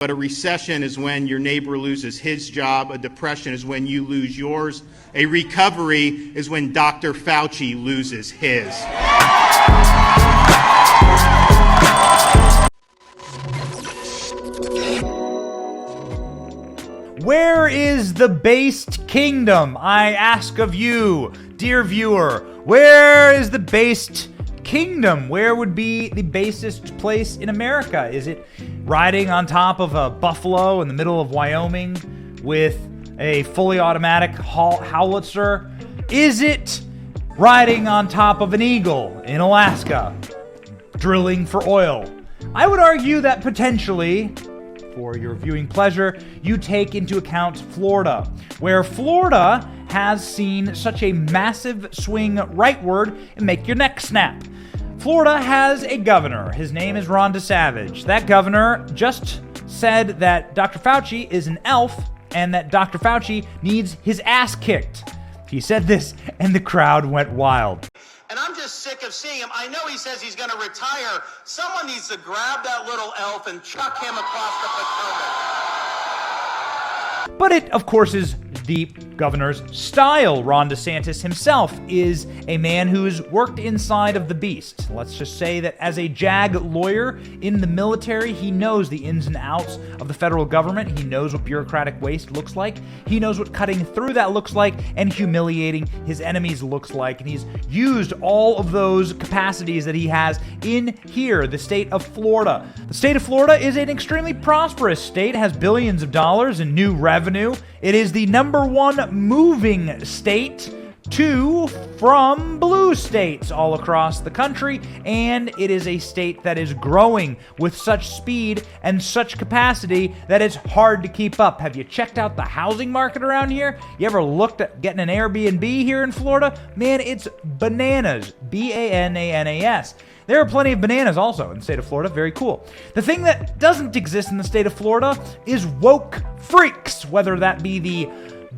But a recession is when your neighbor loses his job. A depression is when you lose yours. A recovery is when Dr. Fauci loses his. Where is the based kingdom? I ask of you, dear viewer. Where is the based kingdom? Where would be the basest place in America? Is it riding on top of a buffalo in the middle of Wyoming with a fully automatic howitzer? Is it riding on top of an eagle in Alaska, drilling for oil? I would argue that potentially, for your viewing pleasure, you take into account Florida, where Florida has seen such a massive swing rightward and make your neck snap. Florida has a governor. His name is Ron DeSAVAGE. That governor just said that Dr. Fauci is an elf and that Dr. Fauci needs his ass kicked. He said this, and the crowd went wild. And I'm just sick of seeing him. I know he says he's going to retire. Someone needs to grab that little elf and chuck him across the Potomac. But it, of course, is the governor's style. Ron DeSantis himself is a man who's worked inside of the beast. Let's just say that as a JAG lawyer in the military, he knows the ins and outs of the federal government. He knows what bureaucratic waste looks like. He knows what cutting through that looks like and humiliating his enemies looks like. And he's used all of those capacities that he has in here, the state of Florida. The state of Florida is an extremely prosperous state, has billions of dollars in new revenue. It is the number one moving state from blue states all across the country, and it is a state that is growing with such speed and such capacity that it's hard to keep up. Have you checked out the housing market around here? You ever looked at getting an Airbnb here in Florida? Man, it's bananas. B-A-N-A-N-A-S. There are plenty of bananas also in the state of Florida. Very cool. The thing that doesn't exist in the state of Florida is woke freaks, whether that be the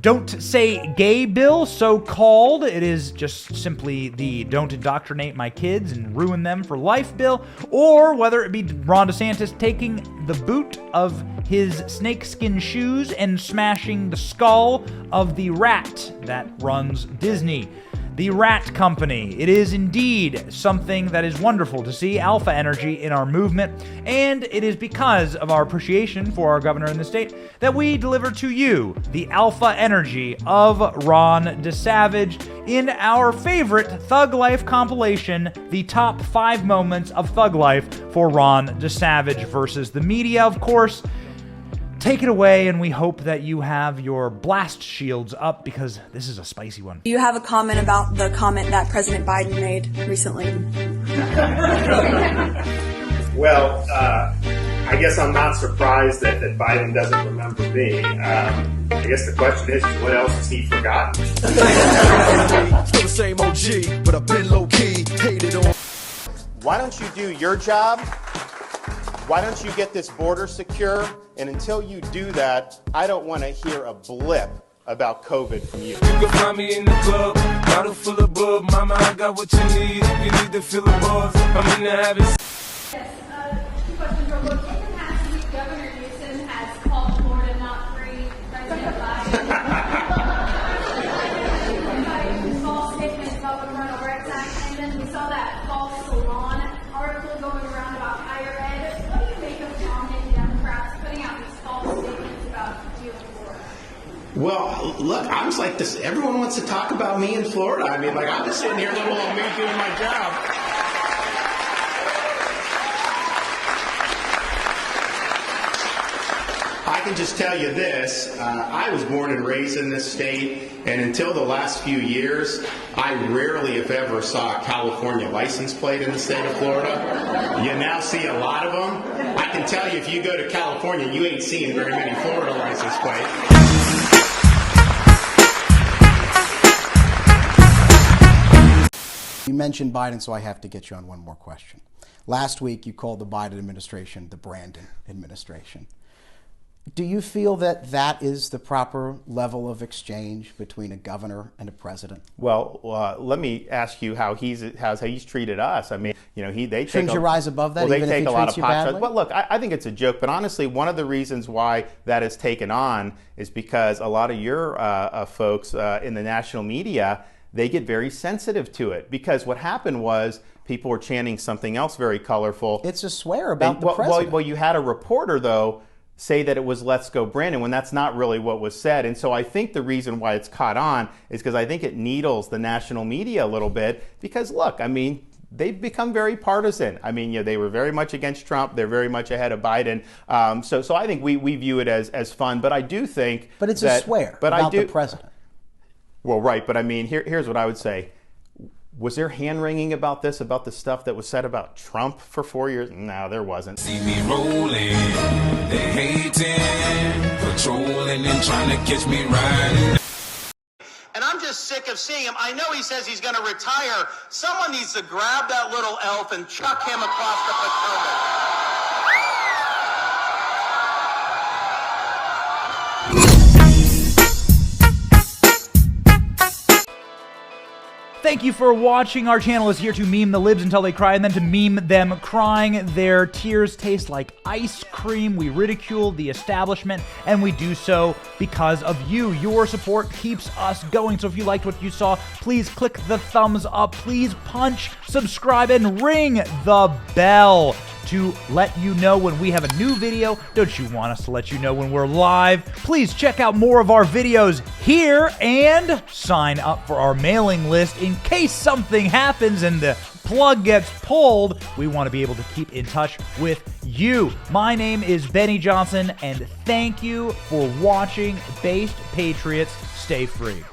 Don't Say Gay bill, so-called. It is just simply the Don't Indoctrinate My Kids and Ruin Them for Life bill, or whether it be Ron DeSantis taking the boot of his snakeskin shoes and smashing the skull of the rat that runs Disney. The Rat Company. It is indeed something that is wonderful to see alpha energy in our movement, and it is because of our appreciation for our governor in the state that we deliver to you the alpha energy of Ron DeSavage in our favorite Thug Life compilation, the top 5 moments of Thug Life for Ron DeSavage versus the media, of course. Take it away, and we hope that you have your blast shields up because this is a spicy one. Do you have a comment about the comment that President Biden made recently? Well, I guess I'm not surprised that Biden doesn't remember me. I guess the question is, what else has he forgotten? Still the same OG, but I've been low-key, hated on. Why don't you do your job? Why don't you get this border secure? And until you do that, I don't want to hear a blip about COVID from you. You can find me in the club, bottle full of bub. Mama, I got what you need. You need to feel the buzz. I'm in the habit. Yes, 2 questions real quick. In the past week, Governor Newsom has called Florida not free. President Biden. False statements about the Parental Rights Act, and then we saw that false salon article going around about higher ed. What do you make of Trump and Democrats putting out these false statements about you in Florida? Well, look, I'm just like this. Everyone wants to talk about me in Florida. I mean, like, I'm just sitting here, little old me doing my job. I can just tell you this. I was born and raised in this state, and until the last few years, I rarely, if ever, saw a California license plate in the state of Florida. You now see a lot of them. I can tell you, if you go to California, you ain't seeing very many Florida license plates. You mentioned Biden, so I have to get you on one more question. Last week, you called the Biden administration the Brandon administration. Do you feel that that is the proper level of exchange between a governor and a president? Well, let me ask you how he's treated us. I mean, you know, Shouldn't you rise above that? Well, even they if take he a lot treats of you pot shots. badly? But look, I think it's a joke. But honestly, one of the reasons why that is taken on is because a lot of your folks in the national media, they get very sensitive to it. Because what happened was people were chanting something else very colorful. It's a swear about the president. Well, you had a reporter, though, say that it was "Let's Go Brandon" when that's not really what was said. And so I think the reason why it's caught on is because I think it needles the national media a little bit. Because look, I mean, they've become very partisan. I mean, you know, they were very much against Trump. They're very much ahead of Biden. So I think we view it as fun. But I do think But it's a swear about the president. Well, right. But I mean, here's what I would say. Was there hand-wringing about this, about the stuff that was said about Trump for 4 years? No, there wasn't. See me rolling, they hating, patrolling and trying to catch me riding. And I'm just sick of seeing him. I know he says he's going to retire. Someone needs to grab that little elf and chuck him across the Potomac. Thank you for watching. Our channel is here to meme the libs until they cry and then to meme them crying. Their tears taste like ice cream. We ridicule the establishment, and we do so because of you. Your support keeps us going. So if you liked what you saw, please click the thumbs up. Please punch, subscribe, and ring the bell to let you know when we have a new video. Don't you want us to let you know when we're live? Please check out more of our videos here and sign up for our mailing list in case something happens and the plug gets pulled. We want to be able to keep in touch with you. My name is Benny Johnson, and thank you for watching. Based Patriots, stay free.